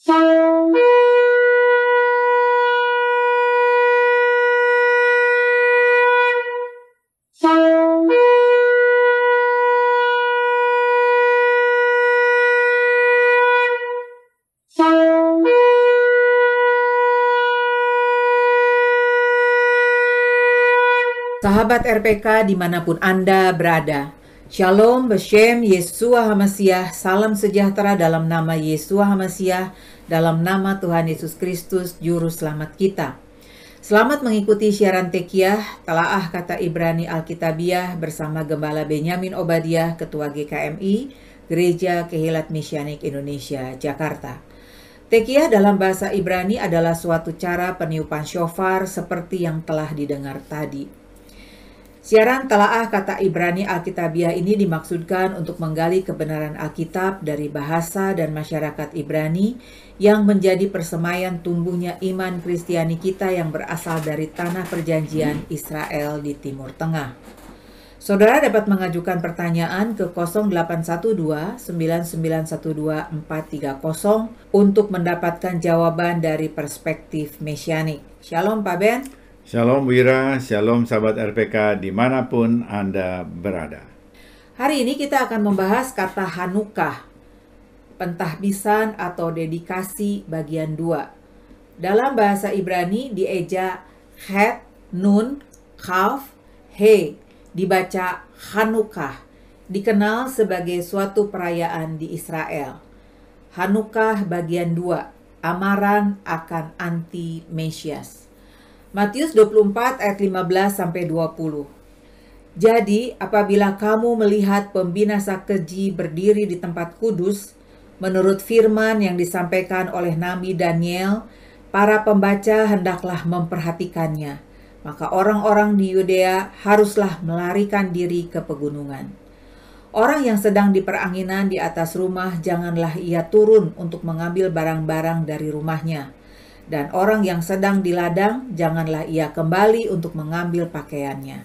Sahabat RPK dimanapun Anda berada, Shalom Beshem Yeshua HaMashiach, salam sejahtera dalam nama Yeshua HaMashiach, dalam nama Tuhan Yesus Kristus, Juru Selamat kita. Selamat mengikuti siaran Tekiah, Telaah Kata Ibrani Alkitabiah bersama Gembala Benyamin Obadiah, Ketua GKMI, Gereja Kehilat Misyanik Indonesia, Jakarta. Tekiah dalam bahasa Ibrani adalah suatu cara peniupan shofar seperti yang telah didengar tadi. Siaran Telaah Kata Ibrani Alkitabiah ini dimaksudkan untuk menggali kebenaran Alkitab dari bahasa dan masyarakat Ibrani yang menjadi persemaian tumbuhnya iman Kristiani kita yang berasal dari tanah perjanjian Israel di Timur Tengah. Saudara dapat mengajukan pertanyaan ke 0812-9912-430 untuk mendapatkan jawaban dari perspektif Mesianik. Shalom Pak Ben. Shalom Wira, shalom sahabat RPK dimanapun Anda berada. Hari ini kita akan membahas kata Hanukah, pentahbisan atau dedikasi bagian 2. Dalam bahasa Ibrani dieja Het, Nun, Kaf, He, dibaca Hanukah, dikenal sebagai suatu perayaan di Israel. Hanukah bagian 2, amaran akan anti-Mesias. Matius 24 ayat 15-20. Jadi, apabila kamu melihat pembinasa keji berdiri di tempat kudus, menurut firman yang disampaikan oleh Nabi Daniel, para pembaca hendaklah memperhatikannya. Maka orang-orang di Yudea haruslah melarikan diri ke pegunungan. Orang yang sedang di peranginan di atas rumah, janganlah ia turun untuk mengambil barang-barang dari rumahnya. Dan orang yang sedang di ladang, janganlah ia kembali untuk mengambil pakaiannya.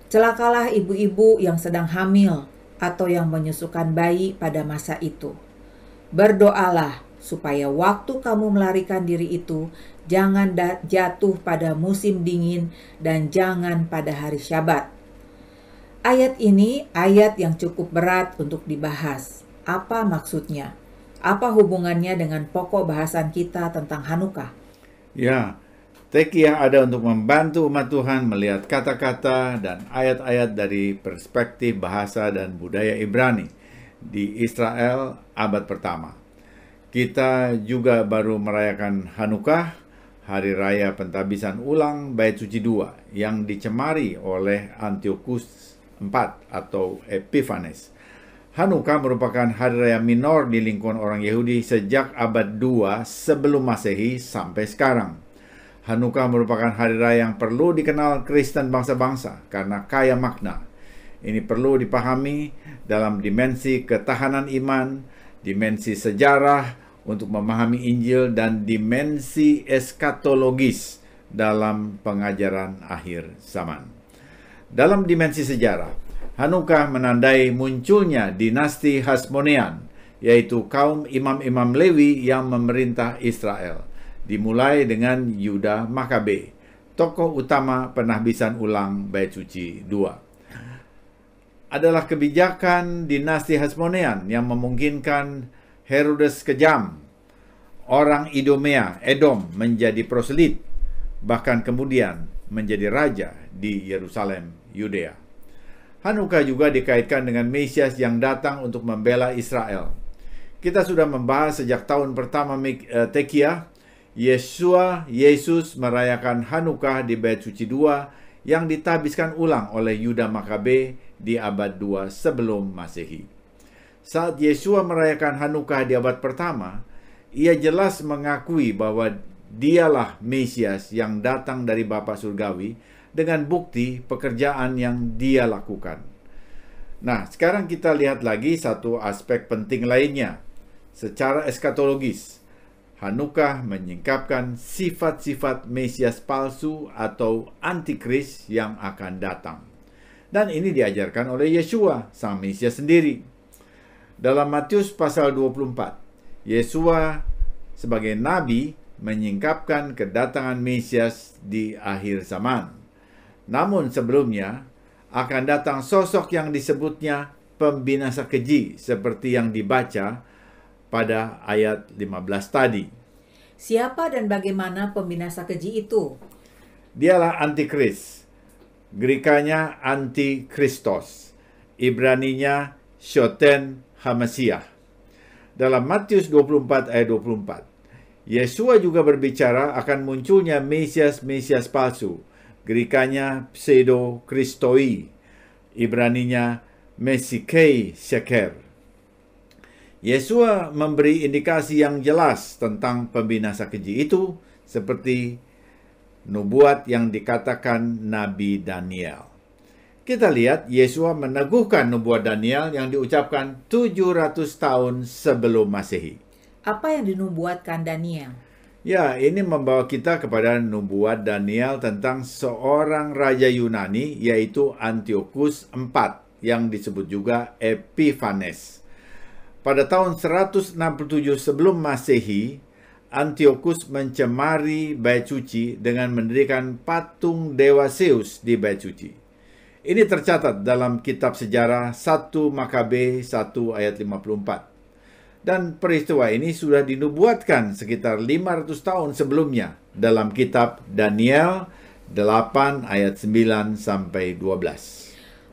Celakalah ibu-ibu yang sedang hamil atau yang menyusukan bayi pada masa itu. Berdoalah supaya waktu kamu melarikan diri itu, jangan jatuh pada musim dingin dan jangan pada hari Syabat. Ayat ini ayat yang cukup berat untuk dibahas. Apa maksudnya? Apa hubungannya dengan pokok bahasan kita tentang Hanukah? Ya, Tekiah ada untuk membantu umat Tuhan melihat kata-kata dan ayat-ayat dari perspektif bahasa dan budaya Ibrani di Israel abad pertama. Kita juga baru merayakan Hanukah, hari raya pentahbisan ulang Bait Suci II, yang dicemari oleh Antiochus IV atau Epiphanes. Hanukah merupakan hari raya minor di lingkungan orang Yahudi sejak abad 2 sebelum Masehi sampai sekarang. Hanukah merupakan hari raya yang perlu dikenal Kristen bangsa-bangsa karena kaya makna. Ini perlu dipahami dalam dimensi ketahanan iman, dimensi sejarah untuk memahami Injil, dan dimensi eskatologis dalam pengajaran akhir zaman. Dalam dimensi sejarah, Hanukah menandai munculnya dinasti Hasmonean, yaitu kaum imam-imam Lewi yang memerintah Israel, dimulai dengan Yuda Makabe, tokoh utama penahbisan ulang Bait Suci II. Adalah kebijakan dinasti Hasmonean yang memungkinkan Herodes kejam, orang Idumea, Edom, menjadi proselyit, bahkan kemudian menjadi raja di Yerusalem, Yudea. Hanukah juga dikaitkan dengan Mesias yang datang untuk membela Israel. Kita sudah membahas sejak tahun pertama Tekiah, Yesus merayakan Hanukah di Bait Suci II yang ditahbiskan ulang oleh Yuda Makabe di abad 2 sebelum Masehi. Saat Yesua merayakan Hanukah di abad pertama, ia jelas mengakui bahwa dialah Mesias yang datang dari Bapa Surgawi dengan bukti pekerjaan yang dia lakukan. Nah, sekarang kita lihat lagi satu aspek penting lainnya. Secara eskatologis, Hanukah menyingkapkan sifat-sifat Mesias palsu atau antikris yang akan datang. Dan ini diajarkan oleh Yeshua, sang Mesias sendiri. Dalam Matius pasal 24, Yeshua sebagai nabi menyingkapkan kedatangan Mesias di akhir zaman. Namun sebelumnya akan datang sosok yang disebutnya pembinasa keji seperti yang dibaca pada ayat 15 tadi. Siapa dan bagaimana pembinasa keji itu? Dialah Antikris. Grekanya Antikristos. Ibraninya Shoten Hamasiah. Dalam Matius 24 ayat 24, Yesua juga berbicara akan munculnya Mesias palsu. Grekanya Pseudo-Kristoi. Ibraninya Mesikei Sheker. Yesua memberi indikasi yang jelas tentang pembinasa keji itu, seperti nubuat yang dikatakan Nabi Daniel. Kita lihat Yesua meneguhkan nubuat Daniel yang diucapkan 700 tahun sebelum Masehi. Apa yang dinubuatkan Daniel? Ya, ini membawa kita kepada nubuat Daniel tentang seorang raja Yunani, yaitu Antiochus IV, yang disebut juga Epiphanes. Pada tahun 167 sebelum Masehi, Antiochus mencemari bait suci dengan mendirikan patung dewa Zeus di bait suci. Ini tercatat dalam kitab sejarah 1 Makabe 1 ayat 54. Dan peristiwa ini sudah dinubuatkan sekitar 500 tahun sebelumnya dalam kitab Daniel 8 ayat 9 sampai 12.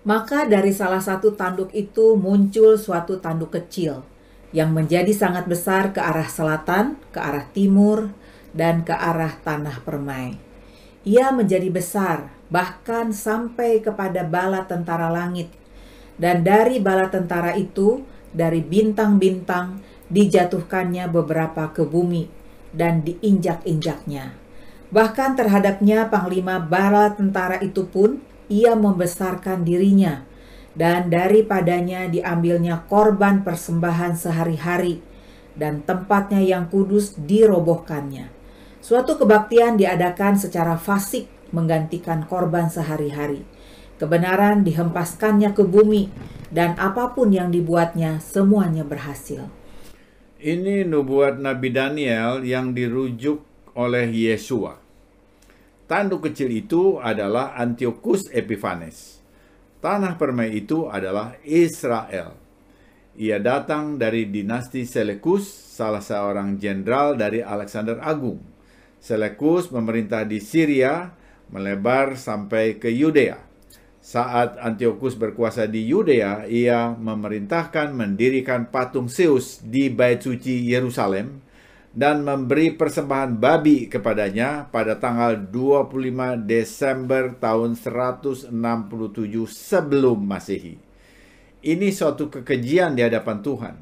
Maka dari salah satu tanduk itu muncul suatu tanduk kecil yang menjadi sangat besar ke arah selatan, ke arah timur, dan ke arah tanah permai. Ia menjadi besar, bahkan sampai kepada bala tentara langit. Dan dari bala tentara itu, dari bintang-bintang, dijatuhkannya beberapa ke bumi, dan diinjak-injaknya. Bahkan terhadapnya panglima bala tentara itu pun, ia membesarkan dirinya, dan daripadanya diambilnya korban persembahan sehari-hari, dan tempatnya yang kudus dirobohkannya. Suatu kebaktian diadakan secara fasik menggantikan korban sehari-hari. Kebenaran dihempaskannya ke bumi, dan apapun yang dibuatnya semuanya berhasil. Ini nubuat Nabi Daniel yang dirujuk oleh Yesua. Tanduk kecil itu adalah Antiochus Epiphanes. Tanah permai itu adalah Israel. Ia datang dari dinasti Seleukus, salah seorang jenderal dari Alexander Agung. Seleukus memerintah di Syria, melebar sampai ke Yudea. Saat Antiochus berkuasa di Yudea, ia memerintahkan mendirikan patung Zeus di bait suci Yerusalem dan memberi persembahan babi kepadanya pada tanggal 25 Desember tahun 167 sebelum Masehi. Ini suatu kekejian di hadapan Tuhan.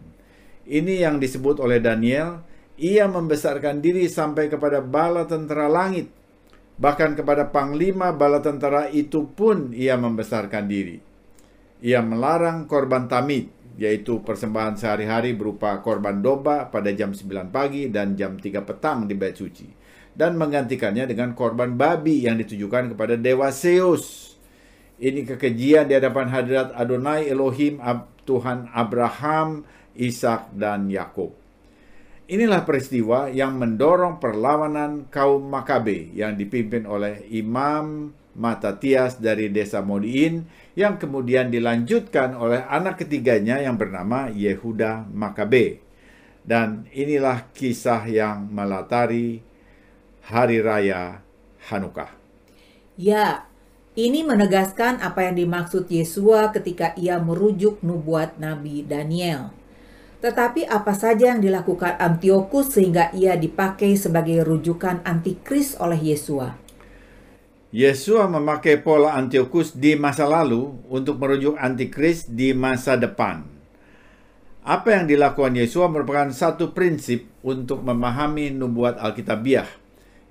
Ini yang disebut oleh Daniel, ia membesarkan diri sampai kepada bala tentara langit. Bahkan kepada panglima bala tentara itu pun ia membesarkan diri. Ia melarang korban tamid, yaitu persembahan sehari-hari berupa korban domba pada jam 9 pagi dan jam 3 petang di bait suci, dan menggantikannya dengan korban babi yang ditujukan kepada dewa Zeus. Ini kekejian di hadapan hadirat Adonai Elohim, Tuhan Abraham, Ishak, dan Yakub. Inilah peristiwa yang mendorong perlawanan kaum Makabe yang dipimpin oleh Imam Matatias dari desa Modiin, yang kemudian dilanjutkan oleh anak ketiganya yang bernama Yehuda Makabe. Dan inilah kisah yang melatari Hari Raya Hanukkah. Ya, ini menegaskan apa yang dimaksud Yesua ketika ia merujuk nubuat Nabi Daniel. Tetapi apa saja yang dilakukan Antiochus sehingga ia dipakai sebagai rujukan antikris oleh Yesua? Yesua memakai pola Antiochus di masa lalu untuk merujuk antikris di masa depan. Apa yang dilakukan Yesua merupakan satu prinsip untuk memahami nubuat Alkitabiah,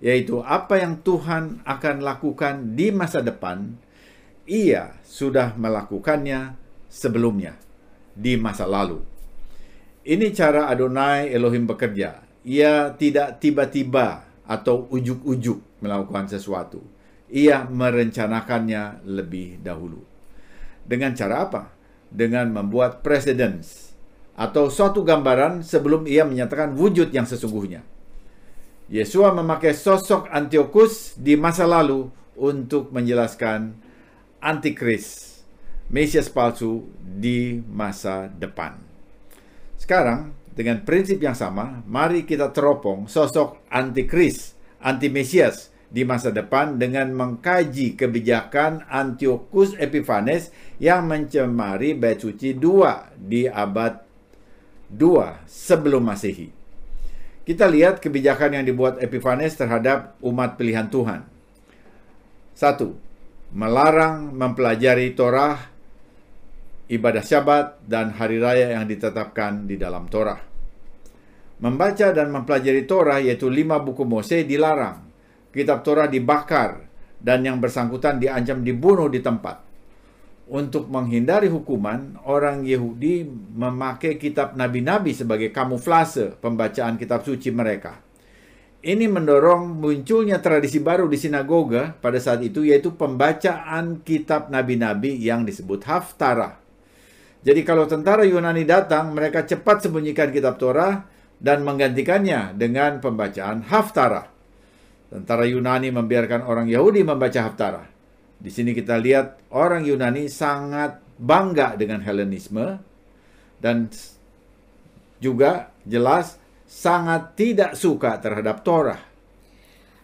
yaitu apa yang Tuhan akan lakukan di masa depan, ia sudah melakukannya sebelumnya, di masa lalu. Ini cara Adonai Elohim bekerja. Ia tidak tiba-tiba atau ujuk-ujuk melakukan sesuatu. Ia merencanakannya lebih dahulu. Dengan cara apa? Dengan membuat precedence atau suatu gambaran sebelum ia menyatakan wujud yang sesungguhnya. Yesua memakai sosok Antiochus di masa lalu untuk menjelaskan antikris, Mesias palsu di masa depan. Sekarang, dengan prinsip yang sama, mari kita teropong sosok antikris, anti-Mesias di masa depan dengan mengkaji kebijakan Antiochus Epiphanes yang mencemari Bait Suci II di abad 2 sebelum Masehi. Kita lihat kebijakan yang dibuat Epiphanes terhadap umat pilihan Tuhan. 1. Melarang mempelajari Torah, ibadah Syabat, dan hari raya yang ditetapkan di dalam Torah. Membaca dan mempelajari Torah, yaitu 5 buku Mose, dilarang. Kitab Torah dibakar, dan yang bersangkutan diancam dibunuh di tempat. Untuk menghindari hukuman, orang Yahudi memakai kitab nabi-nabi sebagai kamuflase pembacaan kitab suci mereka. Ini mendorong munculnya tradisi baru di sinagoga pada saat itu, yaitu pembacaan kitab nabi-nabi yang disebut Haftarah. Jadi kalau tentara Yunani datang, mereka cepat sembunyikan kitab Torah dan menggantikannya dengan pembacaan Haftarah. Tentara Yunani membiarkan orang Yahudi membaca Haftarah. Di sini kita lihat orang Yunani sangat bangga dengan Helenisme dan juga jelas sangat tidak suka terhadap Torah.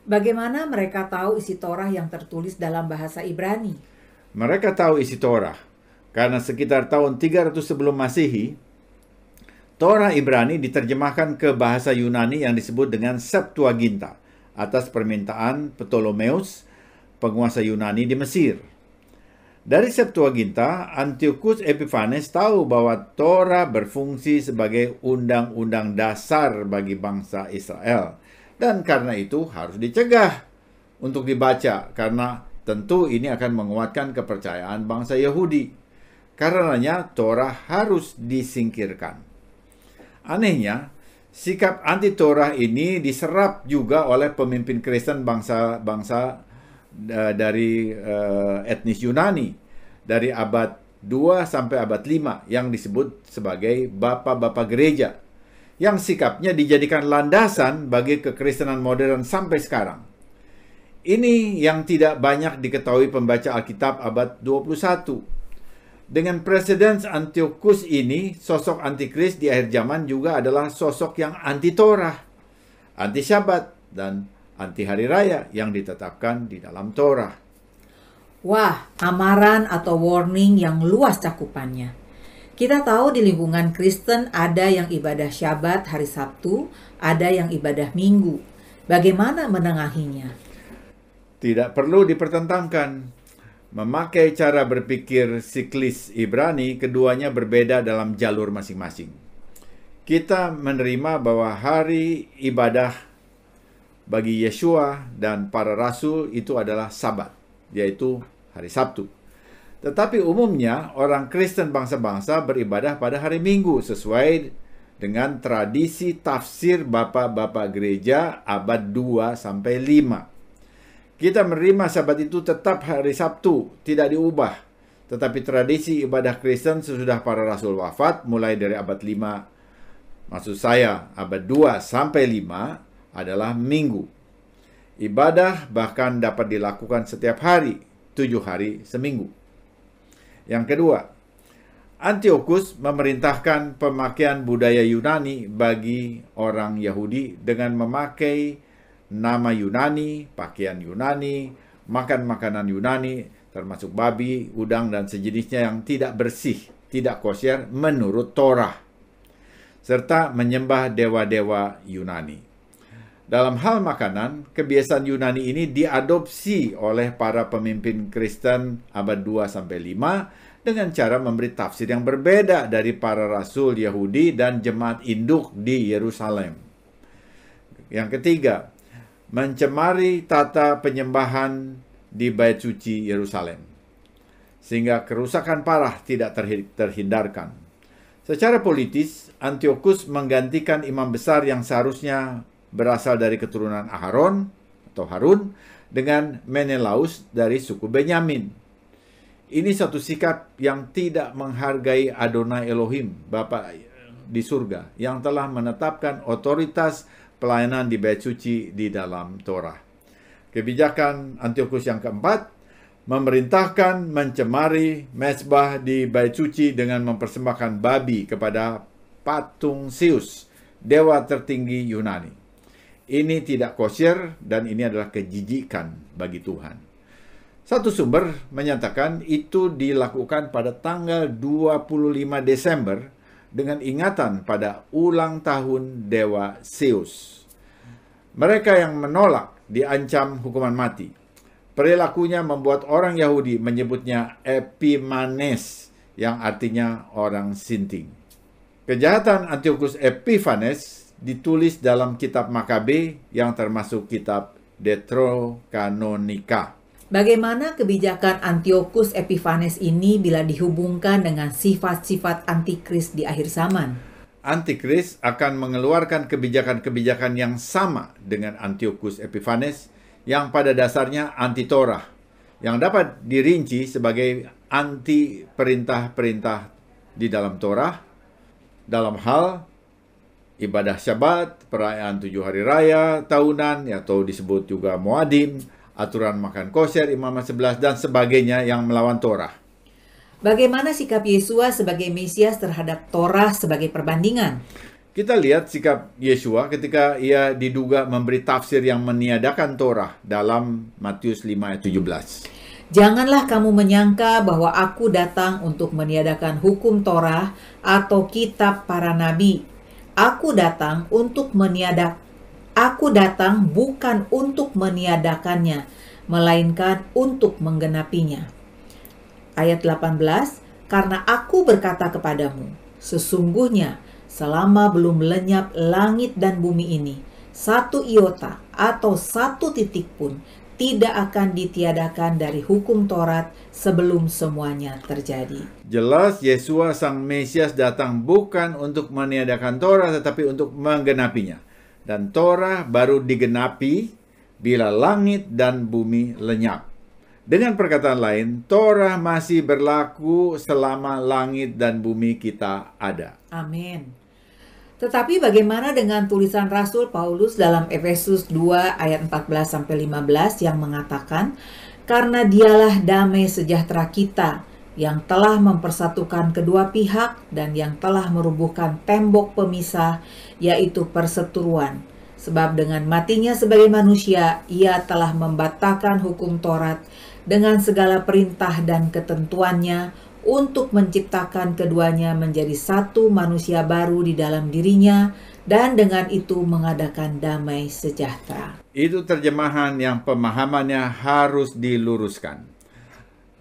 Bagaimana mereka tahu isi Torah yang tertulis dalam bahasa Ibrani? Mereka tahu isi Torah karena sekitar tahun 300 sebelum Masehi, Torah Ibrani diterjemahkan ke bahasa Yunani yang disebut dengan Septuaginta atas permintaan Ptolemeus, penguasa Yunani di Mesir. Dari Septuaginta, Antiochus Epiphanes tahu bahwa Torah berfungsi sebagai undang-undang dasar bagi bangsa Israel. Dan karena itu harus dicegah untuk dibaca, karena tentu ini akan menguatkan kepercayaan bangsa Yahudi. Karenanya Torah harus disingkirkan. Anehnya, sikap anti-Torah ini diserap juga oleh pemimpin Kristen bangsa-bangsa dari etnis Yunani dari abad 2 sampai abad 5 yang disebut sebagai bapak-bapak gereja yang sikapnya dijadikan landasan bagi kekristenan modern sampai sekarang. Ini yang tidak banyak diketahui pembaca Alkitab abad 21. Dengan presiden Antiochus ini, sosok antikris di akhir zaman juga adalah sosok yang anti-Torah, anti-Syabat, dan anti hari raya yang ditetapkan di dalam Torah. Wah, amaran atau warning yang luas cakupannya. Kita tahu di lingkungan Kristen ada yang ibadah Syabat hari Sabtu, ada yang ibadah Minggu. Bagaimana menengahinya? Tidak perlu dipertentangkan. Memakai cara berpikir siklis Ibrani, keduanya berbeda dalam jalur masing-masing. Kita menerima bahwa hari ibadah bagi Yesua dan para rasul itu adalah Sabat, yaitu hari Sabtu. Tetapi umumnya orang Kristen bangsa-bangsa beribadah pada hari Minggu sesuai dengan tradisi tafsir bapak-bapak gereja abad 2 sampai 5. Kita menerima Sabat itu tetap hari Sabtu, tidak diubah. Tetapi tradisi ibadah Kristen sesudah para rasul wafat mulai dari abad 5, maksud saya abad 2 sampai 5 adalah Minggu. Ibadah bahkan dapat dilakukan setiap hari, 7 hari seminggu. Yang kedua, Antiochus memerintahkan pemakaian budaya Yunani bagi orang Yahudi dengan memakai nama Yunani, pakaian Yunani, makan makanan Yunani, termasuk babi, udang, dan sejenisnya yang tidak bersih, tidak kosher menurut Torah, serta menyembah dewa-dewa Yunani. Dalam hal makanan, kebiasaan Yunani ini diadopsi oleh para pemimpin Kristen abad 2 sampai 5 dengan cara memberi tafsir yang berbeda dari para rasul Yahudi dan jemaat induk di Yerusalem. Yang ketiga, mencemari tata penyembahan di Bait Suci Yerusalem, sehingga kerusakan parah tidak terhindarkan. Secara politis, Antiochus menggantikan imam besar yang seharusnya berasal dari keturunan Aharon atau Harun dengan Menelaus dari suku Benyamin. Ini satu sikap yang tidak menghargai Adonai Elohim, Bapa di surga, yang telah menetapkan otoritas pelayanan di bait suci di dalam Torah. Kebijakan Antiochus yang keempat, memerintahkan mencemari mezbah di bait suci dengan mempersembahkan babi kepada patung Zeus, dewa tertinggi Yunani. Ini tidak kosher dan ini adalah kejijikan bagi Tuhan. Satu sumber menyatakan itu dilakukan pada tanggal 25 Desember dengan ingatan pada ulang tahun dewa Zeus. Mereka yang menolak diancam hukuman mati. Perilakunya membuat orang Yahudi menyebutnya Epimanes, yang artinya orang sinting. Kejahatan Antiochus Epiphanes ditulis dalam kitab Makabe yang termasuk kitab Deuterokanonika. Bagaimana kebijakan Antiochus Epiphanes ini bila dihubungkan dengan sifat-sifat antikris di akhir zaman? Antikris akan mengeluarkan kebijakan-kebijakan yang sama dengan Antiochus Epiphanes yang pada dasarnya anti-Torah, yang dapat dirinci sebagai anti perintah-perintah di dalam Torah, dalam hal ibadah Syabat, perayaan 7 hari raya tahunan, atau disebut juga Moadim, aturan makan kosher, Imamat 11, dan sebagainya yang melawan Torah. Bagaimana sikap Yesua sebagai Mesias terhadap Torah sebagai perbandingan? Kita lihat sikap Yesua ketika ia diduga memberi tafsir yang meniadakan Torah dalam Matius 5 ayat 17. Janganlah kamu menyangka bahwa aku datang untuk meniadakan hukum Torah atau kitab para nabi. Aku datang bukan untuk meniadakannya, melainkan untuk menggenapinya. Ayat 18, karena aku berkata kepadamu, sesungguhnya selama belum lenyap langit dan bumi ini, satu iota atau satu titik pun tidak akan ditiadakan dari hukum Taurat sebelum semuanya terjadi. Jelas Yesua Sang Mesias datang bukan untuk meniadakan Torah tetapi untuk menggenapinya. Dan Torah baru digenapi bila langit dan bumi lenyap. Dengan perkataan lain, Torah masih berlaku selama langit dan bumi kita ada. Amin. Tetapi bagaimana dengan tulisan Rasul Paulus dalam Efesus 2 ayat 14-15 yang mengatakan, karena dialah damai sejahtera kita yang telah mempersatukan kedua pihak dan yang telah merubuhkan tembok pemisah, yaitu perseteruan. Sebab dengan matinya sebagai manusia, ia telah membatalkan hukum Taurat dengan segala perintah dan ketentuannya untuk menciptakan keduanya menjadi satu manusia baru di dalam dirinya dan dengan itu mengadakan damai sejahtera. Itu terjemahan yang pemahamannya harus diluruskan.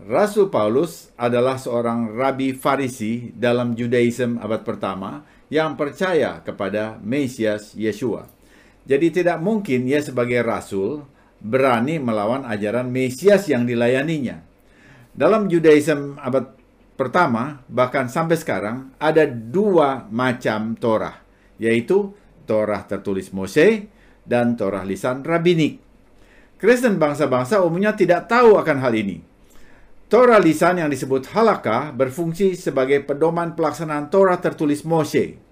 Rasul Paulus adalah seorang rabi Farisi dalam Judaism abad pertama yang percaya kepada Mesias Yesua. Jadi tidak mungkin ia sebagai rasul berani melawan ajaran Mesias yang dilayaninya. Dalam Judaism abad pertama, bahkan sampai sekarang, ada dua macam Torah, yaitu Torah tertulis Mose dan Torah lisan Rabinik. Kristen bangsa-bangsa umumnya tidak tahu akan hal ini. Torah lisan yang disebut halakha berfungsi sebagai pedoman pelaksanaan Torah tertulis Mose.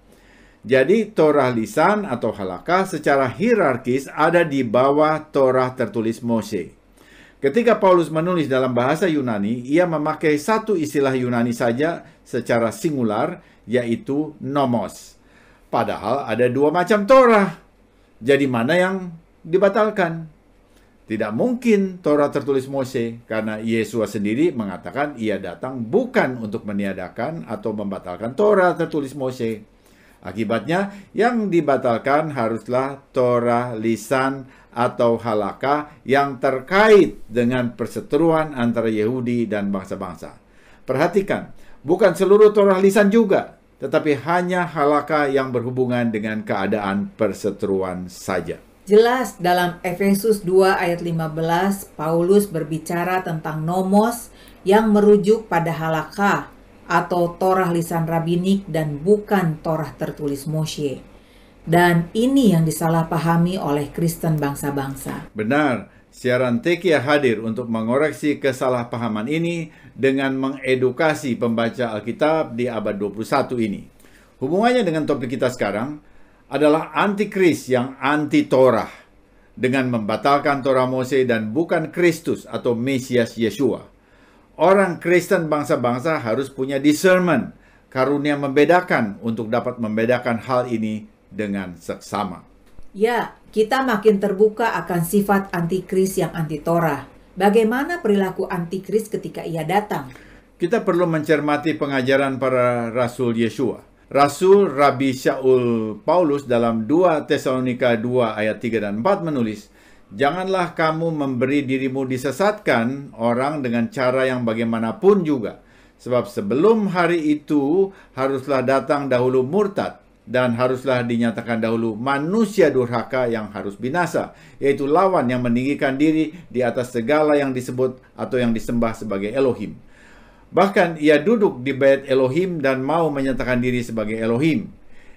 Jadi Torah lisan atau halakha secara hierarkis ada di bawah Torah tertulis Mose. Ketika Paulus menulis dalam bahasa Yunani, ia memakai satu istilah Yunani saja secara singular, yaitu nomos. Padahal ada dua macam Torah. Jadi mana yang dibatalkan? Tidak mungkin Torah tertulis Mose, karena Yesus sendiri mengatakan ia datang bukan untuk meniadakan atau membatalkan Torah tertulis Mose. Akibatnya, yang dibatalkan haruslah Torah lisan atau halakha yang terkait dengan perseteruan antara Yahudi dan bangsa-bangsa. Perhatikan, bukan seluruh Torah lisan juga, tetapi hanya halakha yang berhubungan dengan keadaan perseteruan saja. Jelas dalam Efesus 2 ayat 15, Paulus berbicara tentang nomos yang merujuk pada halakha atau Torah lisan Rabinik dan bukan Torah tertulis Moshe. Dan ini yang disalahpahami oleh Kristen bangsa-bangsa. Benar, siaran Tekiah hadir untuk mengoreksi kesalahpahaman ini dengan mengedukasi pembaca Alkitab di abad 21 ini. Hubungannya dengan topik kita sekarang, adalah antikris yang anti Torah dengan membatalkan Torah Mose dan bukan Kristus atau Mesias Yeshua. Orang Kristen bangsa-bangsa harus punya discernment, karunia membedakan untuk dapat membedakan hal ini dengan seksama. Ya, kita makin terbuka akan sifat antikris yang anti Torah. Bagaimana perilaku antikris ketika ia datang? Kita perlu mencermati pengajaran para Rasul Yeshua. Rasul Rabi Shaul Paulus dalam 2 Tesalonika 2 ayat 3 dan 4 menulis, "Janganlah kamu memberi dirimu disesatkan orang dengan cara yang bagaimanapun juga. Sebab sebelum hari itu haruslah datang dahulu murtad, dan haruslah dinyatakan dahulu manusia durhaka yang harus binasa, yaitu lawan yang meninggikan diri di atas segala yang disebut atau yang disembah sebagai Elohim. Bahkan ia duduk di bait Elohim dan mau menyatakan diri sebagai Elohim."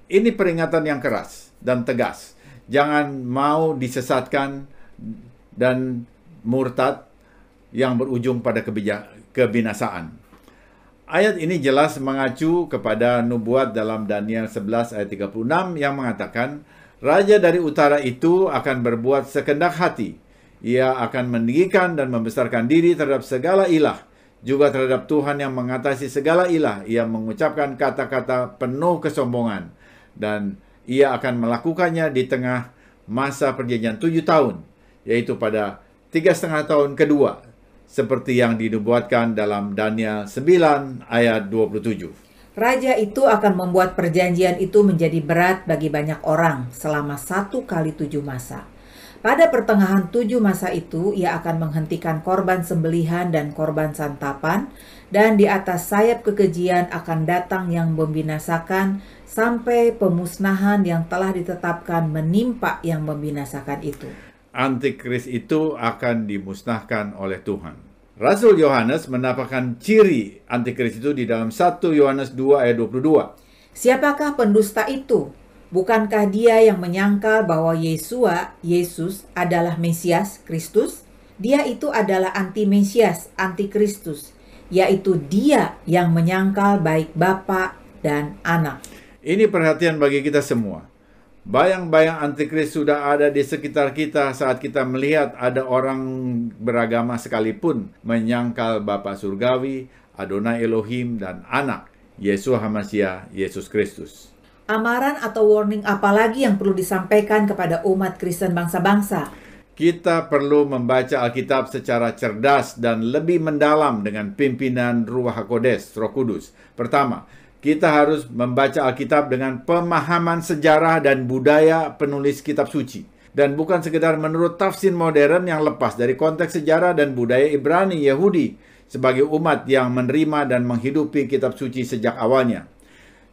Ini peringatan yang keras dan tegas. Jangan mau disesatkan dan murtad yang berujung pada kebinasaan. Ayat ini jelas mengacu kepada nubuat dalam Daniel 11 ayat 36 yang mengatakan, "Raja dari utara itu akan berbuat sekendak hati. Ia akan meninggikan dan membesarkan diri terhadap segala ilah, juga terhadap Tuhan yang mengatasi segala ilah. Ia mengucapkan kata-kata penuh kesombongan, dan ia akan melakukannya di tengah masa perjanjian 7 tahun, yaitu pada 3,5 tahun kedua, seperti yang dinubuatkan dalam Daniel 9 ayat 27. Raja itu akan membuat perjanjian itu menjadi berat bagi banyak orang selama 1 kali 7 masa. Pada pertengahan 7 masa itu, ia akan menghentikan korban sembelihan dan korban santapan, dan di atas sayap kekejian akan datang yang membinasakan sampai pemusnahan yang telah ditetapkan menimpa yang membinasakan itu. Antikris itu akan dimusnahkan oleh Tuhan. Rasul Yohanes mendapatkan ciri antikris itu di dalam 1 Yohanes 2 ayat 22. Siapakah pendusta itu? Bukankah dia yang menyangkal bahwa Yesus adalah Mesias, Kristus? Dia itu adalah anti-Mesias, anti-Kristus, yaitu dia yang menyangkal baik Bapa dan Anak. Ini perhatian bagi kita semua. Bayang-bayang antikris sudah ada di sekitar kita saat kita melihat ada orang beragama sekalipun menyangkal Bapa Surgawi, Adonai Elohim, dan Anak, Yeshua HaMashiach, Yesus Kristus. Amaran atau warning apa lagi yang perlu disampaikan kepada umat Kristen bangsa-bangsa? Kita perlu membaca Alkitab secara cerdas dan lebih mendalam dengan pimpinan Ruach HaKodes, Roh Kudus. Pertama, kita harus membaca Alkitab dengan pemahaman sejarah dan budaya penulis kitab suci, dan bukan sekedar menurut tafsir modern yang lepas dari konteks sejarah dan budaya Ibrani Yahudi sebagai umat yang menerima dan menghidupi kitab suci sejak awalnya.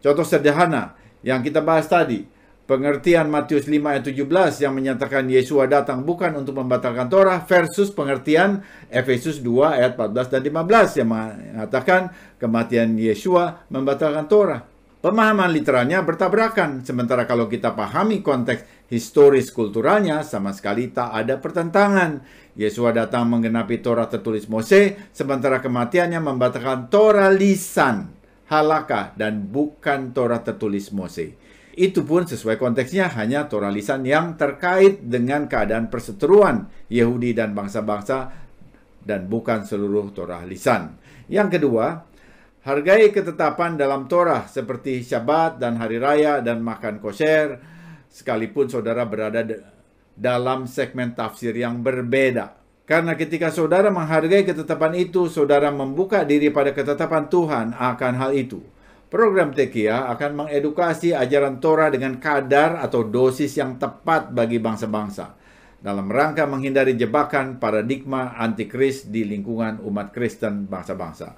Contoh sederhana yang kita bahas tadi, pengertian Matius 5 ayat 17 yang menyatakan Yeshua datang bukan untuk membatalkan Torah versus pengertian Efesus 2 ayat 14 dan 15 yang mengatakan kematian Yeshua membatalkan Torah. Pemahaman literalnya bertabrakan, sementara kalau kita pahami konteks historis kulturalnya sama sekali tak ada pertentangan. Yeshua datang menggenapi Torah tertulis Mose, sementara kematiannya membatalkan Torah lisan, halakah, dan bukan Torah tertulis Mose. Itu pun sesuai konteksnya hanya Torah lisan yang terkait dengan keadaan perseteruan Yahudi dan bangsa-bangsa dan bukan seluruh Torah lisan. Yang kedua, hargai ketetapan dalam Torah seperti Syabat dan Hari Raya dan makan kosher, sekalipun saudara berada dalam segmen tafsir yang berbeda. Karena ketika saudara menghargai ketetapan itu, saudara membuka diri pada ketetapan Tuhan akan hal itu. Program Tekiah akan mengedukasi ajaran Torah dengan kadar atau dosis yang tepat bagi bangsa-bangsa, dalam rangka menghindari jebakan paradigma antikris di lingkungan umat Kristen bangsa-bangsa.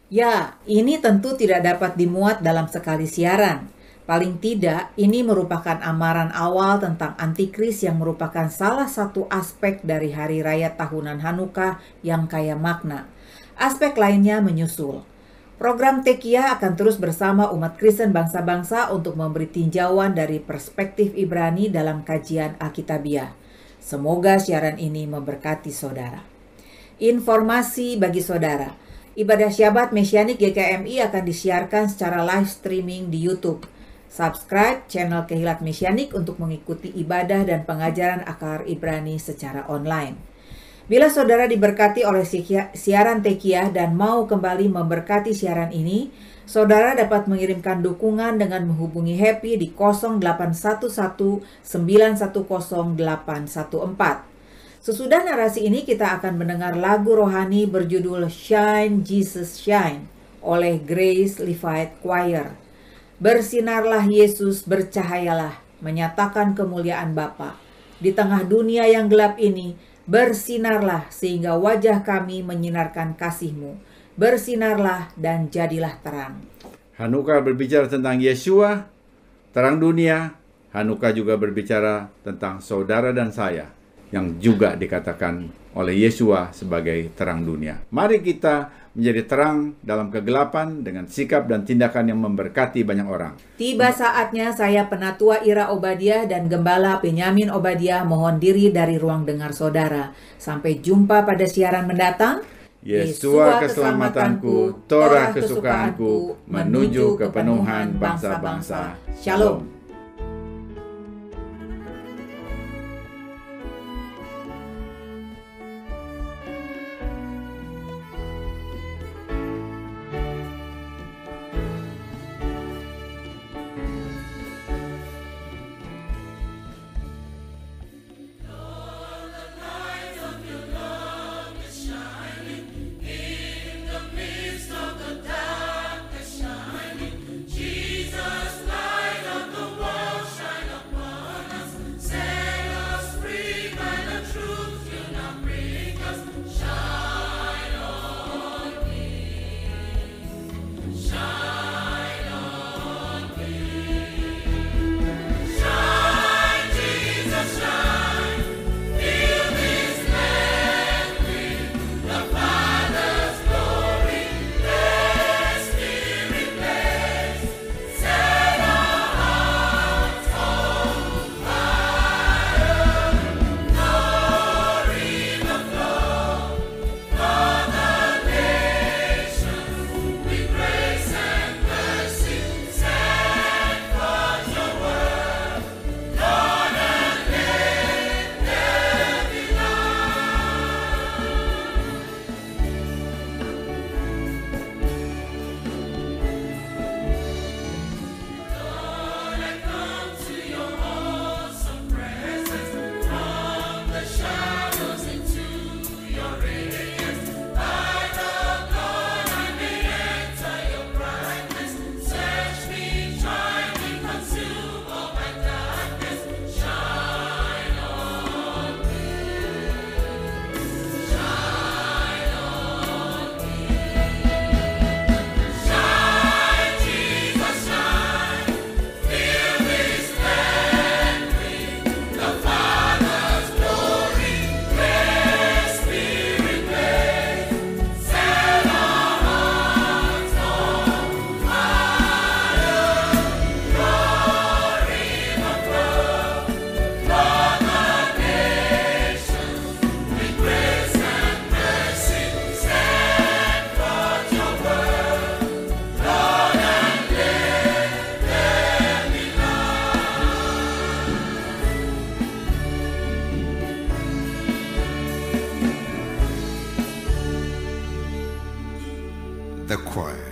Ya, ini tentu tidak dapat dimuat dalam sekali siaran. Paling tidak, ini merupakan amaran awal tentang antikris yang merupakan salah satu aspek dari hari raya tahunan Hanukkah yang kaya makna. Aspek lainnya menyusul. Program Tekiah akan terus bersama umat Kristen bangsa-bangsa untuk memberi tinjauan dari perspektif Ibrani dalam kajian Alkitabiah. Semoga siaran ini memberkati saudara. Informasi bagi saudara. Ibadah Syabat Mesianik GKMI akan disiarkan secara live streaming di YouTube. Subscribe channel Kehilat Mesianik untuk mengikuti ibadah dan pengajaran akar Ibrani secara online. Bila saudara diberkati oleh siaran Tekiah dan mau kembali memberkati siaran ini, saudara dapat mengirimkan dukungan dengan menghubungi Happy di 0811 910 814. Sesudah narasi ini kita akan mendengar lagu rohani berjudul Shine Jesus Shine oleh Grace Levite Choir. Bersinarlah Yesus, bercahayalah, menyatakan kemuliaan Bapa. Di tengah dunia yang gelap ini, bersinarlah sehingga wajah kami menyinarkan kasih-Mu. Bersinarlah dan jadilah terang. Hanukkah berbicara tentang Yeshua, terang dunia. Hanukkah juga berbicara tentang saudara dan saya, yang juga dikatakan oleh Yeshua sebagai terang dunia. Mari kita menjadi terang dalam kegelapan dengan sikap dan tindakan yang memberkati banyak orang. Tiba saatnya saya Penatua Ira Obadiah dan Gembala Benyamin Obadiah mohon diri dari ruang dengar saudara. Sampai jumpa pada siaran mendatang. Yesua keselamatanku, Torah kesukaanku, menuju kepenuhan bangsa-bangsa. Shalom. The choir.